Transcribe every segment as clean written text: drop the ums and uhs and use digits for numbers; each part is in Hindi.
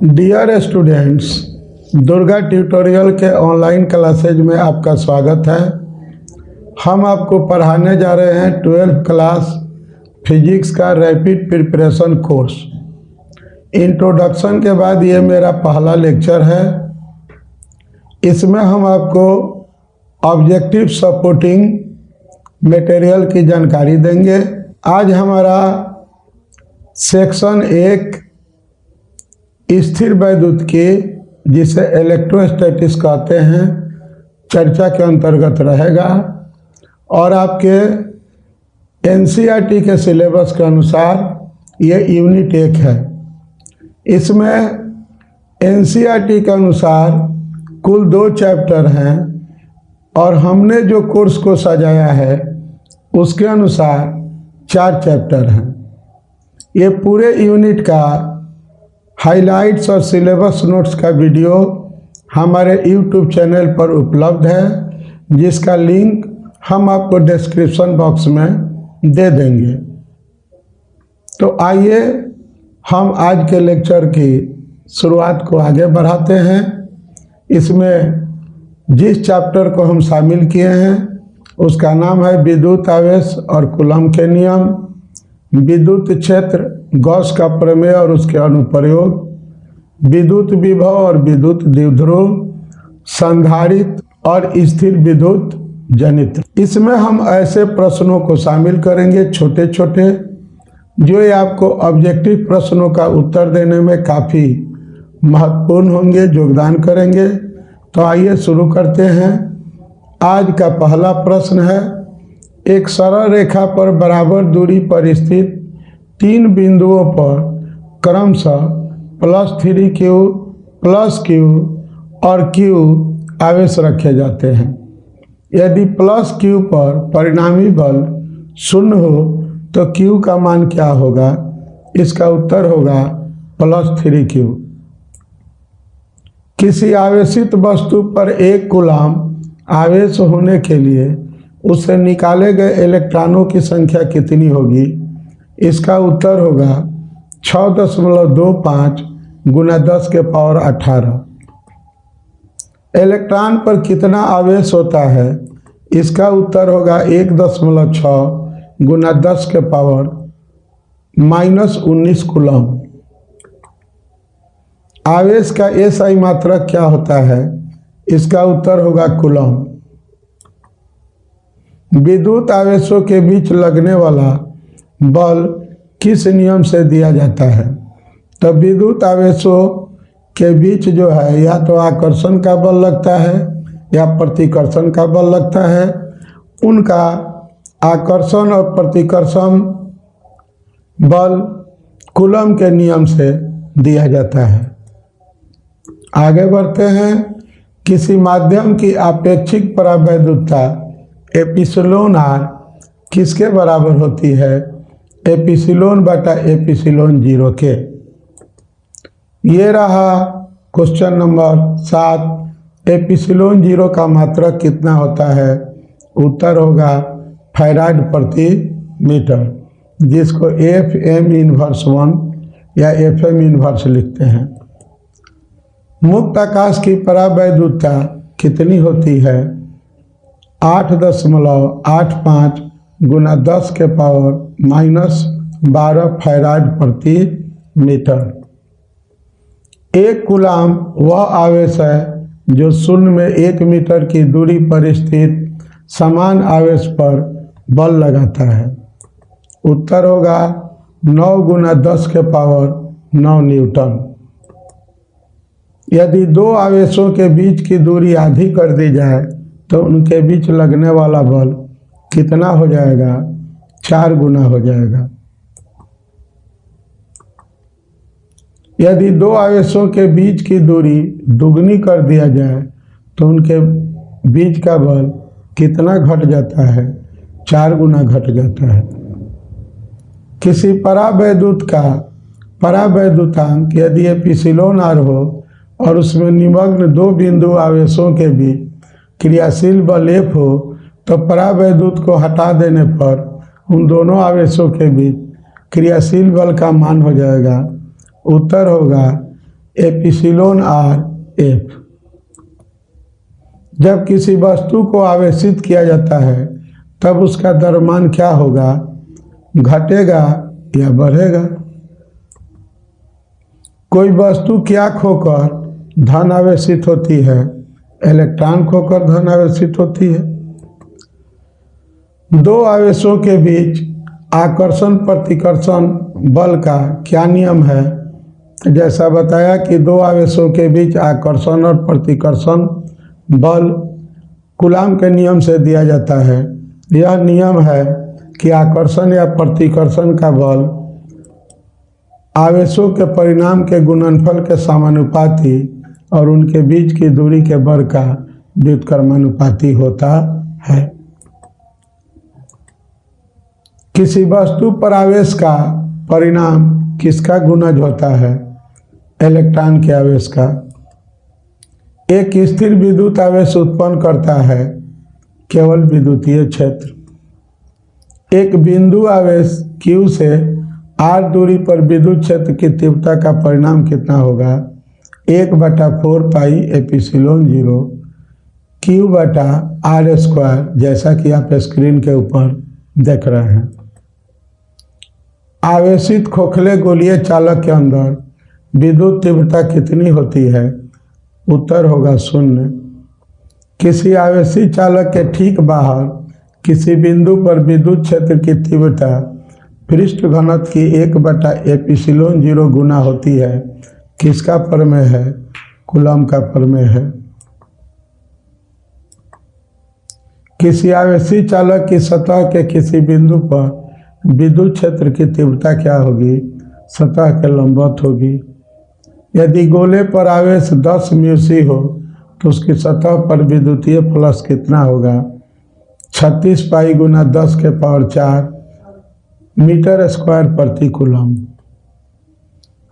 डियर स्टूडेंट्स, दुर्गा ट्यूटोरियल के ऑनलाइन क्लासेज में आपका स्वागत है। हम आपको पढ़ाने जा रहे हैं 12th क्लास फिजिक्स का रैपिड प्रिपरेशन कोर्स। इंट्रोडक्शन के बाद ये मेरा पहला लेक्चर है। इसमें हम आपको ऑब्जेक्टिव सपोर्टिंग मटेरियल की जानकारी देंगे। आज हमारा सेक्शन 1 स्थिर वैद्युत की, जिसे इलेक्ट्रोस्टैटिक्स कहते हैं, चर्चा के अंतर्गत रहेगा और आपके एनसीईआरटी के सिलेबस के अनुसार ये यूनिट 1 है। इसमें एनसीईआरटी के अनुसार कुल 2 चैप्टर हैं और हमने जो कोर्स को सजाया है उसके अनुसार 4 चैप्टर हैं। ये पूरे यूनिट का हाइलाइट्स और सिलेबस नोट्स का वीडियो हमारे YouTube चैनल पर उपलब्ध है, जिसका लिंक हम आपको डिस्क्रिप्शन बॉक्स में दे देंगे। तो आइए हम आज के लेक्चर की शुरुआत को आगे बढ़ाते हैं। इसमें जिस चैप्टर को हम शामिल किए हैं उसका नाम है विद्युत आवेश और कूलम के नियम, विद्युत क्षेत्र, गॉस का प्रमेय और उसके अनुप्रयोग, विद्युत विभव और विद्युत द्विध्रुव, संधारित्र और स्थिर विद्युत जनित्र। इसमें हम ऐसे प्रश्नों को शामिल करेंगे छोटे छोटे, जो ये आपको ऑब्जेक्टिव प्रश्नों का उत्तर देने में काफ़ी महत्वपूर्ण होंगे, योगदान करेंगे। तो आइए शुरू करते हैं। आज का पहला प्रश्न है, एक सरल रेखा पर बराबर दूरी पर स्थित 3 बिंदुओं पर क्रमशः +3q, +q और q आवेश रखे जाते हैं। यदि +q पर परिणामी बल 0 हो तो q का मान क्या होगा? इसका उत्तर होगा +3q। किसी आवेशित वस्तु पर 1 कूलम आवेश होने के लिए उससे निकाले गए इलेक्ट्रॉनों की संख्या कितनी होगी? इसका उत्तर होगा 6.25 × 10⁻18। इलेक्ट्रॉन पर कितना आवेश होता है? इसका उत्तर होगा 1.6 × 10⁻−19 कूलम। आवेश का एसआई मात्रक क्या होता है? इसका उत्तर होगा कूलम। विद्युत आवेशों के बीच लगने वाला बल किस नियम से दिया जाता है? तो विद्युत आवेशों के बीच जो है, या तो आकर्षण का बल लगता है या प्रतिकर्षण का बल लगता है। उनका आकर्षण और प्रतिकर्षण बल कूलम के नियम से दिया जाता है। आगे बढ़ते हैं। किसी माध्यम की आपेक्षिक परावैद्युतता एप्सिलॉन r किसके बराबर होती है? एप्सिलॉन/एप्सिलॉन0 के। ये रहा क्वेश्चन नंबर 7। एप्सिलॉन0 का मात्रक कितना होता है? उत्तर होगा फैराड प्रति मीटर, जिसको Fm−1 या Fm−1 लिखते हैं। मुक्त आकाश की परावैद्युतता कितनी होती है? 8.85 × 10⁻−12 फैराड प्रति मीटर। 1 कूलम वह आवेश है जो शून्य में 1 मीटर की दूरी पर स्थित समान आवेश पर बल लगाता है। उत्तर होगा 9 × 10⁻9 न्यूटन। यदि 2 आवेशों के बीच की दूरी आधी कर दी जाए तो उनके बीच लगने वाला बल कितना हो जाएगा? 4 गुना हो जाएगा। यदि 2 आवेशों के बीच की दूरी दुगनी कर दिया जाए तो उनके बीच का बल कितना घट जाता है? 4 गुना घट जाता है। किसी परावैद्युत का परावैद्युतांक यदि एप्सिलॉन r हो और उसमें निमग्न 2 बिंदु आवेशों के बीच क्रियाशील बल F हो, तो परावैद्युत को हटा देने पर उन दोनों आवेशों के बीच क्रियाशील बल का मान हो जाएगा। उत्तर होगा एप्सिलॉन आर एफ। जब किसी वस्तु को आवेशित किया जाता है तब उसका द्रव्यमान क्या होगा, घटेगा या बढ़ेगा। कोई वस्तु क्या खोकर धन आवेशित होती है, इलेक्ट्रॉन खोकर धन आवेशित होती है। दो आवेशों के बीच आकर्षण प्रतिकर्षण बल का क्या नियम है। जैसा बताया कि दो आवेशों के बीच आकर्षण और प्रतिकर्षण बल कूलॉम के नियम से दिया जाता है। यह नियम है कि आकर्षण या प्रतिकर्षण का बल आवेशों के परिणाम के गुणनफल के समानुपाती और उनके बीच की दूरी के वर्ग का व्युत्क्रमानुपाती होता है। किसी वस्तु पर आवेश का परिणाम किसका गुणज होता है, इलेक्ट्रॉन के आवेश का। एक स्थिर विद्युत आवेश उत्पन्न करता है केवल विद्युतीय क्षेत्र। एक बिंदु आवेश Q से r दूरी पर विद्युत क्षेत्र की तीव्रता का परिणाम कितना होगा, 1/4 पाई एप्सिलॉन 0 Q/r², जैसा कि आप स्क्रीन के ऊपर देख रहे हैं। आवेशित खोखले गोलीय चालक के अंदर विद्युत तीव्रता कितनी होती है, उत्तर होगा 0। किसी आवेशित चालक के ठीक बाहर किसी बिंदु पर विद्युत क्षेत्र की तीव्रता पृष्ठ घनत्व की 1/एप्सिलॉन 0 गुना होती है। किसका प्रमेय है, कूलॉम का प्रमेय है। किसी आवेशित चालक की सतह के किसी बिंदु पर विद्युत क्षेत्र की तीव्रता क्या होगी, सतह के लंबवत होगी। यदि गोले पर आवेश 10 μc हो तो उसकी सतह पर विद्युतीय फ्लक्स कितना होगा, 36 पाई गुना 10⁴ मीटर स्क्वायर प्रति कूलम।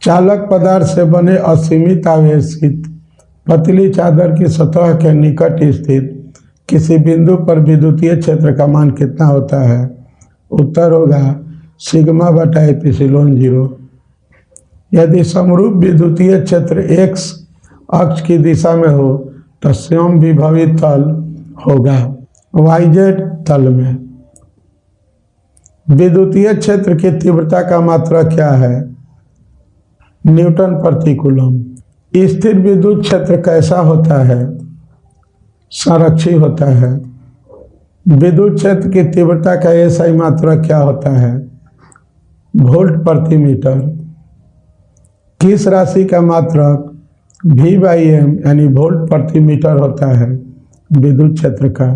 चालक पदार्थ से बने असीमित आवेशित पतली चादर की सतह के निकट स्थित किसी बिंदु पर विद्युतीय क्षेत्र का मान कितना होता है, उत्तर होगा σ/एप्सिलॉन 0। यदि समरूप विद्युतीय क्षेत्र x अक्ष की दिशा में हो तो समविभवी तल होगा yz तल में। विद्युतीय क्षेत्र की तीव्रता का मात्रा क्या है, न्यूटन प्रति कूलम। स्थिर विद्युत क्षेत्र कैसा होता है, संरक्षी होता है। विद्युत क्षेत्र की तीव्रता का ऐसा ही मात्रा क्या होता है, वोल्ट प्रति मीटर। किस राशि का मात्रक V/m यानी वोल्ट प्रति मीटर होता है, विद्युत क्षेत्र का।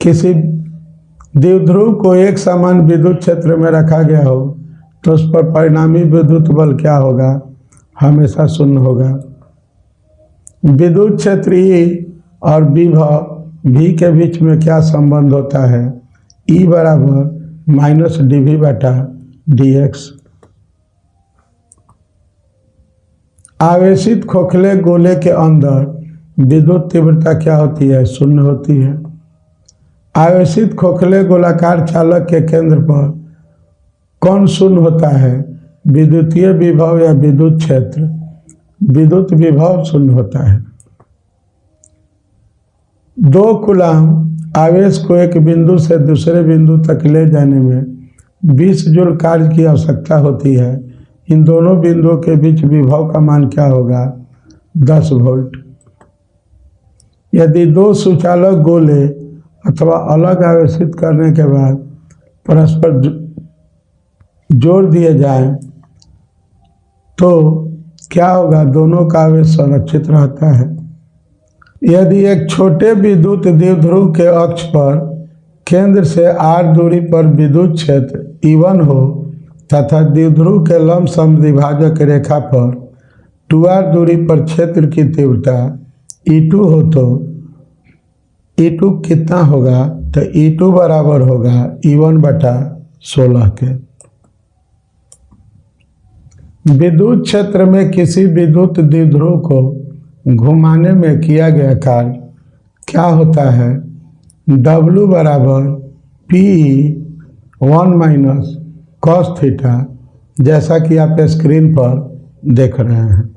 किसी द्विध्रुव को एक समान विद्युत क्षेत्र में रखा गया हो तो उस पर परिणामी विद्युत बल क्या होगा, हमेशा 0 होगा। विद्युत क्षेत्र E और विभव V के बीच में क्या संबंध होता है, E = -dV/dx। आवेशित खोखले गोले के अंदर विद्युत तीव्रता क्या होती है, 0 होती है। आवेशित खोखले गोलाकार चालक के केंद्र पर कौन 0 होता है, विद्युतीय विभव या विद्युत क्षेत्र। विद्युत विभव 0 होता है। 2 कूलम आवेश को एक बिंदु से दूसरे बिंदु तक ले जाने में 20 जूल कार्य की आवश्यकता होती है। इन दोनों बिंदुओं के बीच विभव का मान क्या होगा, 10 वोल्ट। यदि 2 सुचालक गोले अथवा अलग आवेशित करने के बाद परस्पर जोड़ दिए जाएं तो क्या होगा, दोनों का आवेश संरक्षित रहता है। यदि एक छोटे विद्युत द्विध्रुव के अक्ष पर केंद्र से r दूरी पर विद्युत क्षेत्र E1 हो तथा द्विध्रुव के लंब समद्विभाजक रेखा पर 2r दूरी पर क्षेत्र की तीव्रता E2 हो तो E2 कितना होगा, तो E2 बराबर होगा E1/16 के। विद्युत क्षेत्र में किसी विद्युत द्विध्रुव को घुमाने में किया गया कार्य क्या होता है, W = P1 - cos θ, जैसा कि आप स्क्रीन पर देख रहे हैं।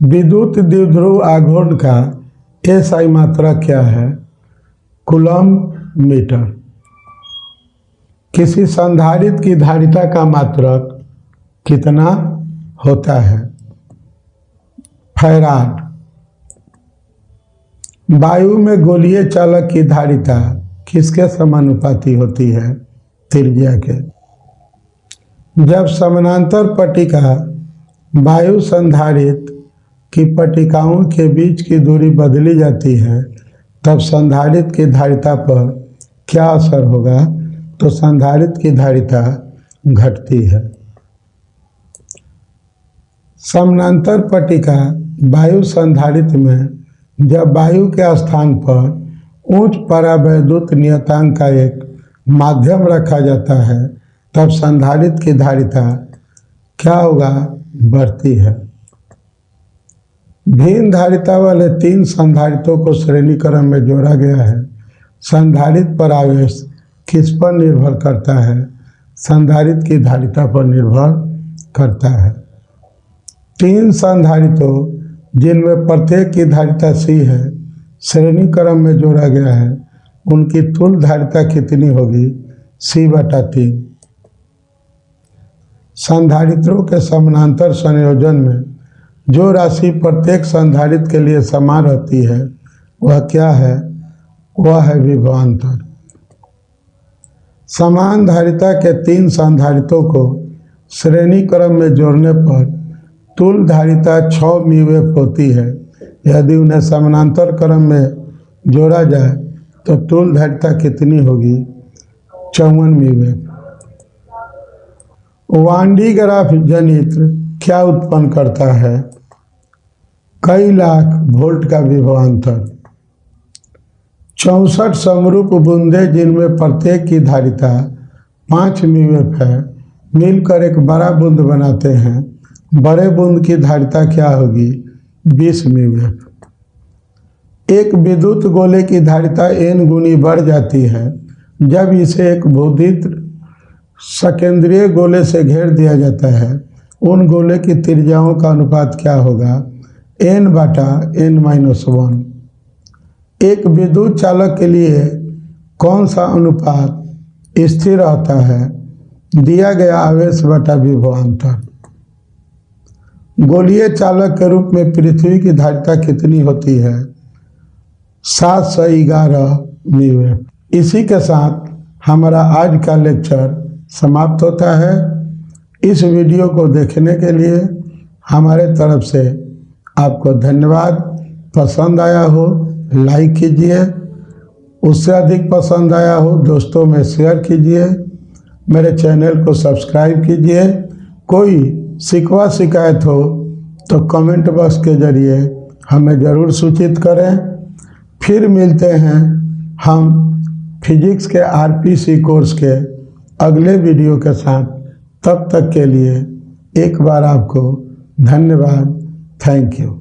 विद्युत द्विध्रुव आघूर्ण का एसआई मात्रक क्या है? Coulomb metre. किसी संधारित्र की धारिता का मात्रक कितना होता है? फैराड। वायु में गोलीय चालक की धारिता किसके समानुपाती होती है? त्रिज्या के। जब समानांतर पट्टिका वायु संधारित्र की पट्टिकाओं के बीच की दूरी बदली जाती है तब संधारित्र की धारिता पर क्या असर होगा? तो संधारित्र की धारिता घटती है। समानांतर पट्टिका वायु संधारित्र में जब वायु के स्थान पर उच्च परावैद्युत नियतांक का एक माध्यम रखा जाता है तब संधारित्र की धारिता क्या होगा? बढ़ती है। भिन्न धारिता वाले 3 संधारित्रों को श्रेणी क्रम में जोड़ा गया है। संधारित्र पर आवेश किस पर निर्भर करता है? संधारित्र की धारिता पर निर्भर करता है। 3 संधारित्रों जिनमें प्रत्येक की धारिता C है श्रेणी क्रम में जोड़ा गया है, उनकी तुल्य धारिता कितनी होगी? C/3। संधारित्रों के समानांतर संयोजन में जो राशि प्रत्येक संधारित्र के लिए समान रहती है वह क्या है? वह है विभवांतर। समान धारिता के 3 संधारित्रों को श्रेणी क्रम में जोड़ने पर तुल्य धारिता 6 μF होती है। यदि उन्हें समानांतर क्रम में जोड़ा जाए तो तुल्य धारिता कितनी होगी? 54 μF। वांडी ग्राफ जनित्र क्या उत्पन्न करता है? कई लाख वोल्ट का विभवांतर। 64 समरूप बूंदें जिनमें प्रत्येक की धारिता 5 μF है मिलकर एक बड़ा बूंद बनाते हैं। बड़े बूंद की धारिता क्या होगी? 20 μF। एक विद्युत गोले की धारिता n गुनी बढ़ जाती है जब इसे एक बोधित सकेंद्रीय गोले से घेर दिया जाता है। उन गोले की त्रिज्याओं का अनुपात क्या होगा? n/n-1। एक विद्युत चालक के लिए कौन सा अनुपात स्थिर रहता है? दिया गया आवेश बटा विभवांतर। गोलीय चालक के रूप में पृथ्वी की धारिता कितनी होती है? 711 μF। इसी के साथ हमारा आज का लेक्चर समाप्त होता है। इस वीडियो को देखने के लिए हमारे तरफ से आपको धन्यवाद। पसंद आया हो लाइक कीजिए, उससे अधिक पसंद आया हो दोस्तों में शेयर कीजिए, मेरे चैनल को सब्सक्राइब कीजिए। कोई शिकवा शिकायत हो तो कमेंट बॉक्स के जरिए हमें ज़रूर सूचित करें। फिर मिलते हैं हम फिजिक्स के RPC कोर्स के अगले वीडियो के साथ। तब तक के लिए एक बार आपको धन्यवाद। Thank you.